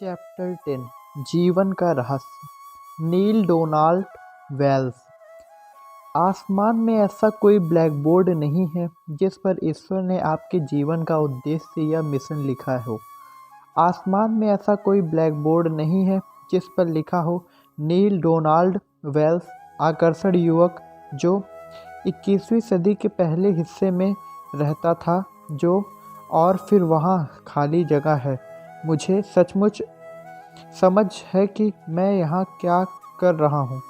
Chapter 10 जीवन का रहस्य। नील डोनाल्ड वेल्स। आसमान में ऐसा कोई ब्लैक बोर्ड नहीं है जिस पर ईश्वर ने आपके जीवन का उद्देश्य या मिशन लिखा हो। आसमान में ऐसा कोई ब्लैक बोर्ड नहीं है जिस पर लिखा हो नील डोनाल्ड वेल्स, आकर्षण युवक जो 21वीं सदी के पहले हिस्से में रहता था, जो और फिर वहाँ खाली जगह है। मुझे सचमुच समझ है कि मैं यहाँ क्या कर रहा हूँ,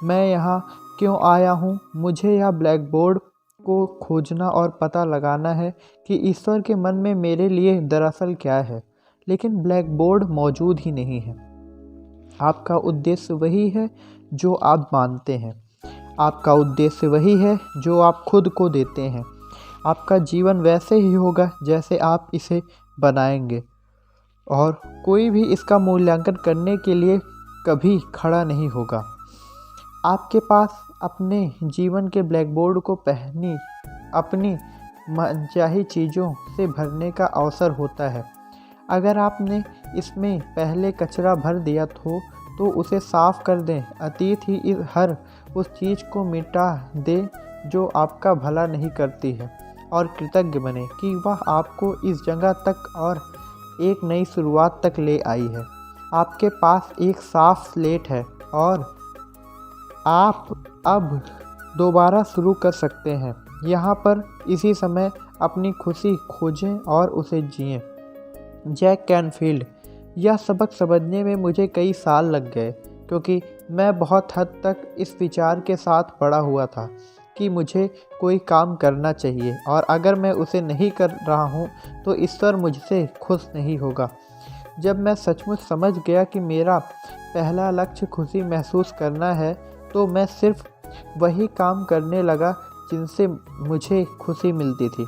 मैं यहाँ क्यों आया हूँ। मुझे यह ब्लैक बोर्ड को खोजना और पता लगाना है कि ईश्वर के मन में मेरे लिए दरअसल क्या है। लेकिन ब्लैक बोर्ड मौजूद ही नहीं है। आपका उद्देश्य वही है जो आप मानते हैं। आपका उद्देश्य वही है जो आप खुद को देते हैं। आपका जीवन वैसे ही होगा जैसे आप इसे बनाएंगे, और कोई भी इसका मूल्यांकन करने के लिए कभी खड़ा नहीं होगा। आपके पास अपने जीवन के ब्लैक बोर्ड को अपनी मनचाही चीज़ों से भरने का अवसर होता है। अगर आपने इसमें पहले कचरा भर दिया तो उसे साफ कर दें। अतीत ही हर उस चीज़ को मिटा दे जो आपका भला नहीं करती है, और कृतज्ञ बने कि वह आपको इस जगह तक और एक नई शुरुआत तक ले आई है। आपके पास एक साफ स्लेट है और आप अब दोबारा शुरू कर सकते हैं। यहाँ पर इसी समय अपनी खुशी खोजें और उसे जिएं। Jack Canfield. यह सबक समझने में मुझे कई साल लग गए, क्योंकि मैं बहुत हद तक इस विचार के साथ बड़ा हुआ था कि मुझे कोई काम करना चाहिए, और अगर मैं उसे नहीं कर रहा हूँ तो ईश्वर मुझसे खुश नहीं होगा। जब मैं सचमुच समझ गया कि मेरा पहला लक्ष्य खुशी महसूस करना है, तो मैं सिर्फ वही काम करने लगा जिनसे मुझे खुशी मिलती थी।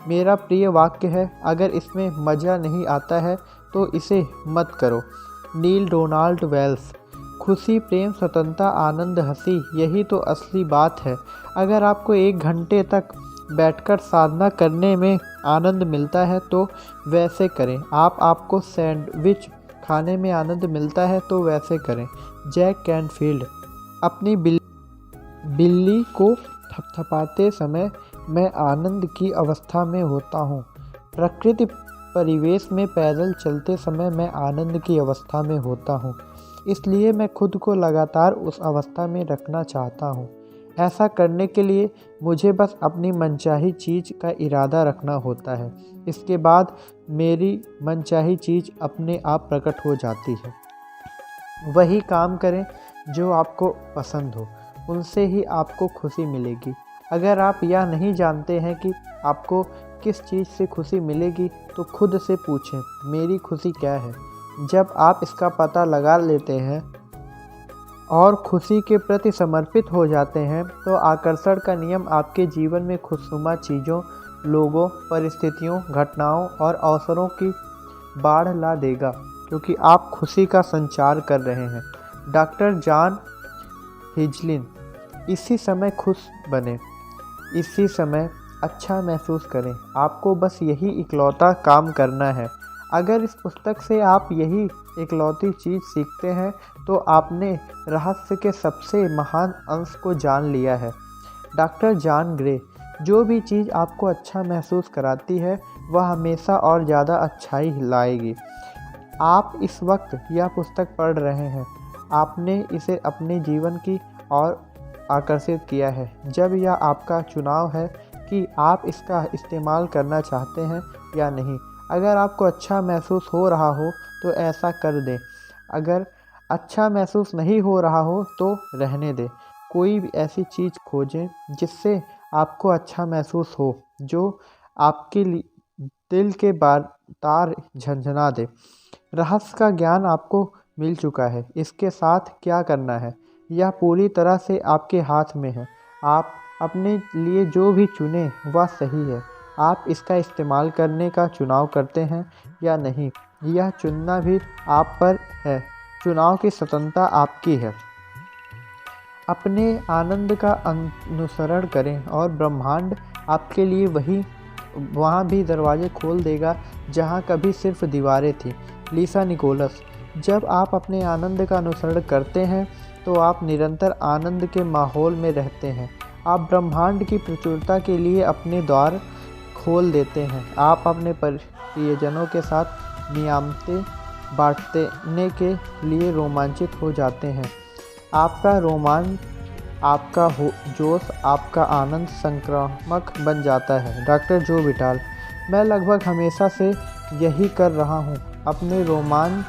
मेरा प्रिय वाक्य है, अगर इसमें मज़ा नहीं आता है तो इसे मत करो। नील डोनाल्ड वेल्स। खुशी, प्रेम, स्वतंत्रता, आनंद, हंसी, यही तो असली बात है। अगर आपको 1 घंटे तक बैठकर साधना करने में आनंद मिलता है तो वैसे करें। आपको सैंडविच खाने में आनंद मिलता है तो वैसे करें। Jack Canfield. अपनी बिल्ली को थपथपाते समय मैं आनंद की अवस्था में होता हूँ। प्रकृति परिवेश में पैदल चलते समय मैं आनंद की अवस्था में होता हूँ। इसलिए मैं खुद को लगातार उस अवस्था में रखना चाहता हूँ। ऐसा करने के लिए मुझे बस अपनी मनचाही चीज़ का इरादा रखना होता है। इसके बाद मेरी मनचाही चीज़ अपने आप प्रकट हो जाती है। वही काम करें जो आपको पसंद हो, उनसे ही आपको खुशी मिलेगी। अगर आप यह नहीं जानते हैं कि आपको किस चीज़ से खुशी मिलेगी, तो खुद से पूछें, मेरी खुशी क्या है। जब आप इसका पता लगा लेते हैं और खुशी के प्रति समर्पित हो जाते हैं, तो आकर्षण का नियम आपके जीवन में खुशनुमा चीज़ों, लोगों, परिस्थितियों, घटनाओं और अवसरों की बाढ़ ला देगा, क्योंकि आप खुशी का संचार कर रहे हैं। Doctor John Hagelin. इसी समय खुश बने, इसी समय अच्छा महसूस करें। आपको बस यही इकलौता काम करना है। अगर इस पुस्तक से आप यही इकलौती चीज़ सीखते हैं तो आपने रहस्य के सबसे महान अंश को जान लिया है। Doctor John grey. जो भी चीज़ आपको अच्छा महसूस कराती है वह हमेशा और ज़्यादा अच्छाई लाएगी। आप इस वक्त यह पुस्तक पढ़ रहे हैं, आपने इसे अपने जीवन की ओर आकर्षित किया है। जब यह आपका चुनाव है कि आप इसका इस्तेमाल करना चाहते हैं या नहीं। अगर आपको अच्छा महसूस हो रहा हो तो ऐसा कर दें। अगर अच्छा महसूस नहीं हो रहा हो तो रहने दें। कोई भी ऐसी चीज़ खोजें जिससे आपको अच्छा महसूस हो, जो आपके दिल के तार झंझना दे। रहस्य का ज्ञान आपको मिल चुका है। इसके साथ क्या करना है यह पूरी तरह से आपके हाथ में है। आप अपने लिए जो भी चुनें वह सही है। आप इसका इस्तेमाल करने का चुनाव करते हैं या नहीं, यह चुनना भी आप पर है। चुनाव की स्वतंत्रता आपकी है। अपने आनंद का अनुसरण करें और ब्रह्मांड आपके लिए वही वहाँ भी दरवाजे खोल देगा जहाँ कभी सिर्फ दीवारें थीं। लिसा निकोलस। जब आप अपने आनंद का अनुसरण करते हैं तो आप निरंतर आनंद के माहौल में रहते हैं। आप ब्रह्मांड की प्रचुरता के लिए अपने द्वार खोल देते हैं। आप अपने प्रियजनों के साथ नियामतें बांटने के लिए रोमांचित हो जाते हैं। आपका रोमांच, आपका जोश, आपका आनंद संक्रामक बन जाता है। डॉक्टर जो विटाल। मैं लगभग हमेशा से यही कर रहा हूँ। अपने रोमांच,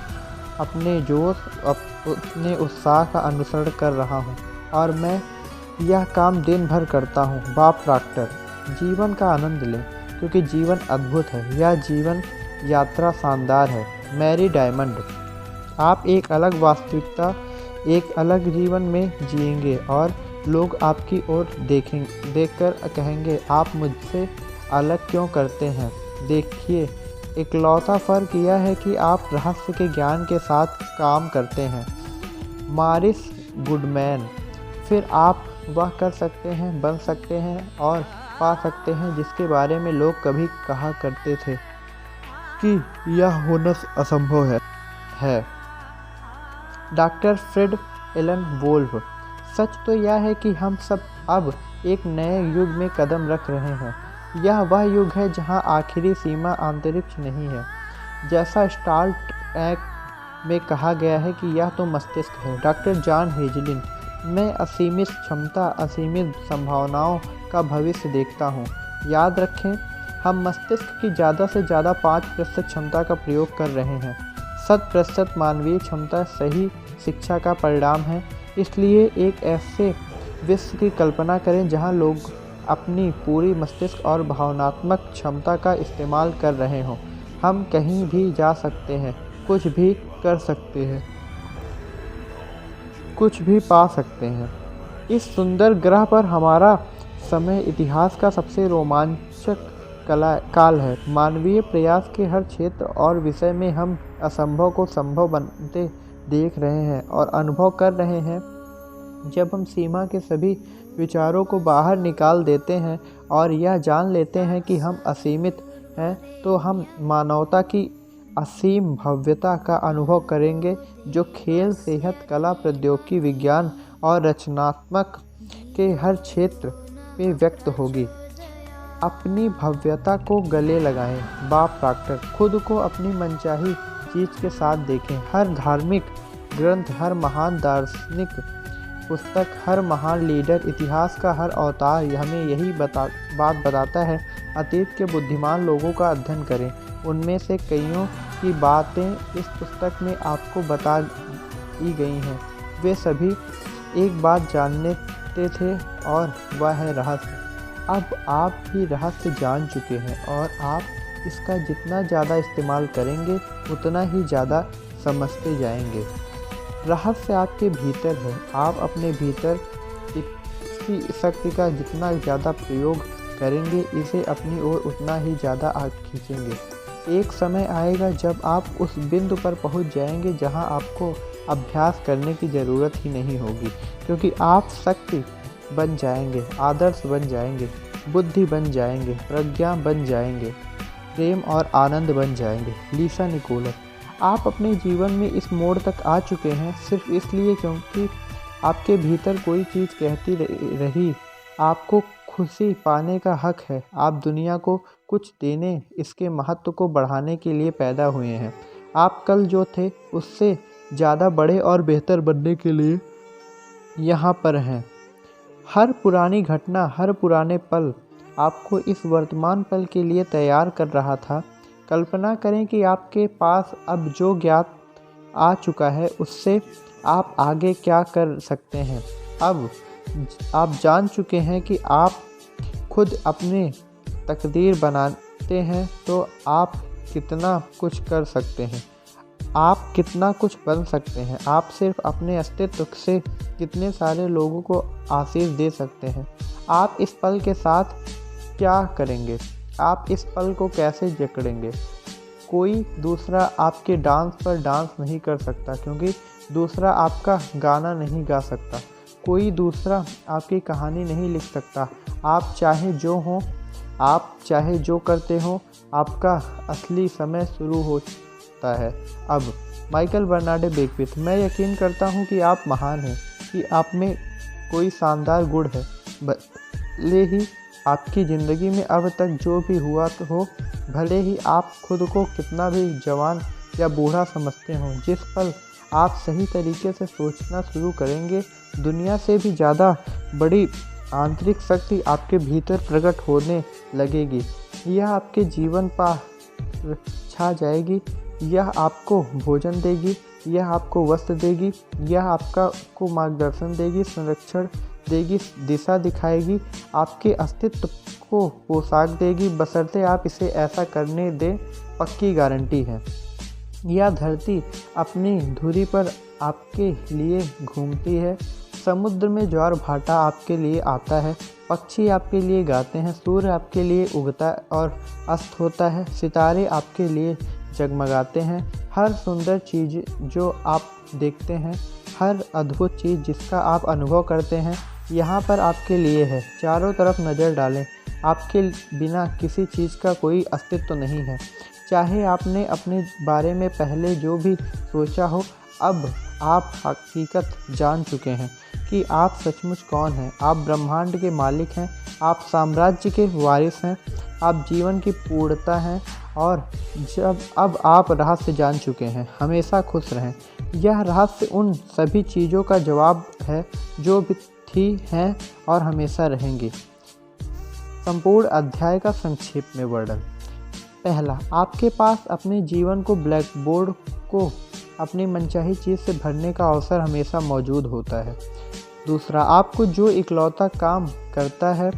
अपने जोश, अपने उत्साह का अनुसरण कर रहा हूँ और मैं यह काम दिन भर करता हूँ। Bob Procter. जीवन का आनंद लें क्योंकि जीवन अद्भुत है। यह जीवन यात्रा शानदार है। Mary Diamond. आप एक अलग वास्तविकता, एक अलग जीवन में जिएंगे और लोग आपकी ओर देखकर कहेंगे, आप मुझसे अलग क्यों करते हैं। देखिए, इकलौता फ़र्क यह है कि आप रहस्य के ज्ञान के साथ काम करते हैं। Morris Goodman. फिर आप वह कर सकते हैं, बन सकते हैं और पा सकते हैं जिसके बारे में लोग कभी कहा करते थे कि यह होना असंभव है। Doctor Fred Alan Wolf. सच तो यह है कि हम सब अब एक नए युग में कदम रख रहे हैं। यह वह युग है जहां आखिरी सीमा अंतरिक्ष नहीं है, जैसा स्टार ट्रेक में कहा गया है कि यह तो मस्तिष्क है। Doctor John Hagelin. मैं असीमित क्षमता, असीमित संभावनाओं का भविष्य देखता हूँ। याद रखें, हम मस्तिष्क की ज़्यादा से ज़्यादा 5% क्षमता का प्रयोग कर रहे हैं। 100% मानवीय क्षमता सही शिक्षा का परिणाम है। इसलिए एक ऐसे विश्व की कल्पना करें जहां लोग अपनी पूरी मस्तिष्क और भावनात्मक क्षमता का इस्तेमाल कर रहे हों। हम कहीं भी जा सकते हैं, कुछ भी कर सकते हैं, कुछ भी पा सकते हैं। इस सुंदर ग्रह पर हमारा समय इतिहास का सबसे रोमांचक काल है। मानवीय प्रयास के हर क्षेत्र और विषय में हम असंभव को संभव बनते देख रहे हैं और अनुभव कर रहे हैं। जब हम सीमा के सभी विचारों को बाहर निकाल देते हैं और यह जान लेते हैं कि हम असीमित हैं, तो हम मानवता की असीम भव्यता का अनुभव करेंगे, जो खेल, सेहत, कला, प्रौद्योगिकी, विज्ञान और रचनात्मक के हर क्षेत्र में व्यक्त होगी। अपनी भव्यता को गले लगाएं। Bob Procter. खुद को अपनी मनचाही चीज़ के साथ देखें। हर धार्मिक ग्रंथ, हर महान दार्शनिक पुस्तक, हर महान लीडर, इतिहास का हर अवतार हमें यही बात बताता है। अतीत के बुद्धिमान लोगों का अध्ययन करें। उनमें से कईयों की बातें इस पुस्तक में आपको बताई गई हैं। वे सभी एक बात जानते थे और वह है रहस्य। अब आप भी रहस्य जान चुके हैं और आप इसका जितना ज़्यादा इस्तेमाल करेंगे उतना ही ज़्यादा समझते जाएंगे। रहस्य आपके भीतर है। आप अपने भीतर इसकी शक्ति का जितना ज़्यादा प्रयोग करेंगे, इसे अपनी ओर उतना ही ज़्यादा आग खींचेंगे। एक समय आएगा जब आप उस बिंदु पर पहुंच जाएंगे जहां आपको अभ्यास करने की ज़रूरत ही नहीं होगी, क्योंकि आप शक्ति बन जाएंगे, आदर्श बन जाएंगे, बुद्धि बन जाएंगे, प्रज्ञा बन जाएंगे, प्रेम और आनंद बन जाएंगे। लिसा निकोलस। आप अपने जीवन में इस मोड़ तक आ चुके हैं सिर्फ इसलिए क्योंकि आपके भीतर कोई चीज़ कहती रही, आपको खुशी पाने का हक है। आप दुनिया को कुछ देने, इसके महत्व को बढ़ाने के लिए पैदा हुए हैं। आप कल जो थे उससे ज़्यादा बड़े और बेहतर बनने के लिए यहाँ पर हैं। हर पुरानी घटना, हर पुराने पल आपको इस वर्तमान पल के लिए तैयार कर रहा था। कल्पना करें कि आपके पास अब जो ज्ञात आ चुका है उससे आप आगे क्या कर सकते हैं। अब आप जान चुके हैं कि आप खुद अपनी तकदीर बनाते हैं, तो आप कितना कुछ कर सकते हैं, आप कितना कुछ बन सकते हैं। आप सिर्फ अपने अस्तित्व से कितने सारे लोगों को आशीष दे सकते हैं। आप इस पल के साथ क्या करेंगे, आप इस पल को कैसे जकड़ेंगे। कोई दूसरा आपके डांस पर डांस नहीं कर सकता, क्योंकि दूसरा आपका गाना नहीं गा सकता। कोई दूसरा आपकी कहानी नहीं लिख सकता। आप चाहे जो हो, आप चाहे जो करते हो, आपका असली समय शुरू होता है अब। Michael Bernard Beckwith. मैं यकीन करता हूँ कि आप महान हैं, कि आप में कोई शानदार गुण है, भले ही आपकी ज़िंदगी में अब तक जो भी हुआ तो हो, भले ही आप खुद को कितना भी जवान या बूढ़ा समझते हो, जिस पल आप सही तरीके से सोचना शुरू करेंगे, दुनिया से भी ज़्यादा बड़ी आंतरिक शक्ति आपके भीतर प्रकट होने लगेगी। यह आपके जीवन पर छा जाएगी, यह आपको भोजन देगी, यह आपको वस्त्र देगी, यह आपको मार्गदर्शन देगी, संरक्षण देगी, दिशा दिखाएगी, आपके अस्तित्व को पोशाक देगी, बशर्ते आप इसे ऐसा करने दें, पक्की गारंटी है। यह धरती अपनी धुरी पर आपके लिए घूमती है, समुद्र में ज्वार भाटा आपके लिए आता है, पक्षी आपके लिए गाते हैं, सूर्य आपके लिए उगता और अस्त होता है, सितारे आपके लिए जगमगाते हैं। हर सुंदर चीज़ जो आप देखते हैं, हर अद्भुत चीज़ जिसका आप अनुभव करते हैं, यहाँ पर आपके लिए है। चारों तरफ नज़र डालें, आपके बिना किसी चीज़ का कोई अस्तित्व नहीं है। चाहे आपने अपने बारे में पहले जो भी सोचा हो, अब आप हकीकत जान चुके हैं कि आप सचमुच कौन हैं। आप ब्रह्मांड के मालिक हैं, आप साम्राज्य के वारिस हैं, आप जीवन की पूर्णता हैं, और अब आप रहस्य जान चुके हैं। हमेशा खुश रहें। यह रहस्य उन सभी चीज़ों का जवाब है जो भी थी, हैं और हमेशा रहेंगी। संपूर्ण अध्याय का संक्षेप में वर्णन। पहला, आपके पास अपने जीवन को ब्लैक बोर्ड को अपनी मनचाही चीज़ से भरने का अवसर हमेशा मौजूद होता है। दूसरा, आपको जो इकलौता काम करता है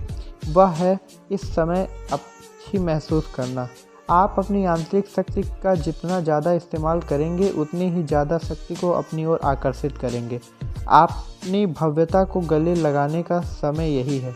वह है इस समय अच्छी महसूस करना। आप अपनी आंतरिक शक्ति का जितना ज़्यादा इस्तेमाल करेंगे, उतनी ही ज़्यादा शक्ति को अपनी ओर आकर्षित करेंगे। अपनी भव्यता को गले लगाने का समय यही है।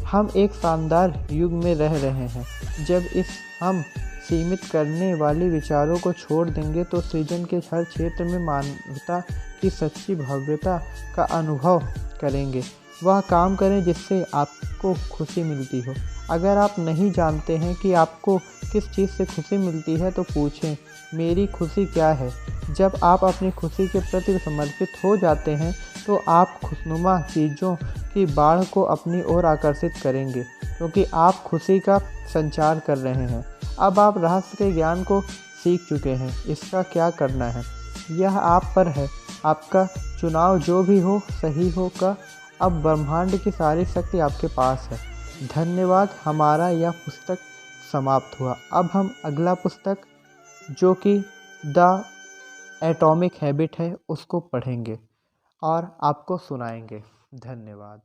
हम एक शानदार युग में रह रहे हैं, जब हम सीमित करने वाले विचारों को छोड़ देंगे तो सृजन के हर क्षेत्र में मानवता की सच्ची भव्यता का अनुभव करेंगे। वह काम करें जिससे आपको खुशी मिलती हो। अगर आप नहीं जानते हैं कि आपको किस चीज़ से खुशी मिलती है, तो पूछें, मेरी खुशी क्या है? जब आप अपनी खुशी के प्रति समर्पित हो जाते हैं, तो आप खुशनुमा चीज़ों की बाढ़ को अपनी ओर आकर्षित करेंगे, क्योंकि आप खुशी का संचार कर रहे हैं। अब आप रहस्य के ज्ञान को सीख चुके हैं। इसका क्या करना है, यह आप पर है। आपका चुनाव जो भी हो, सही होगा। अब ब्रह्मांड की सारी शक्ति आपके पास है। धन्यवाद। हमारा यह पुस्तक समाप्त हुआ। अब हम अगला पुस्तक, जो कि द एटॉमिक हैबिट है, उसको पढ़ेंगे और आपको सुनाएंगे। धन्यवाद।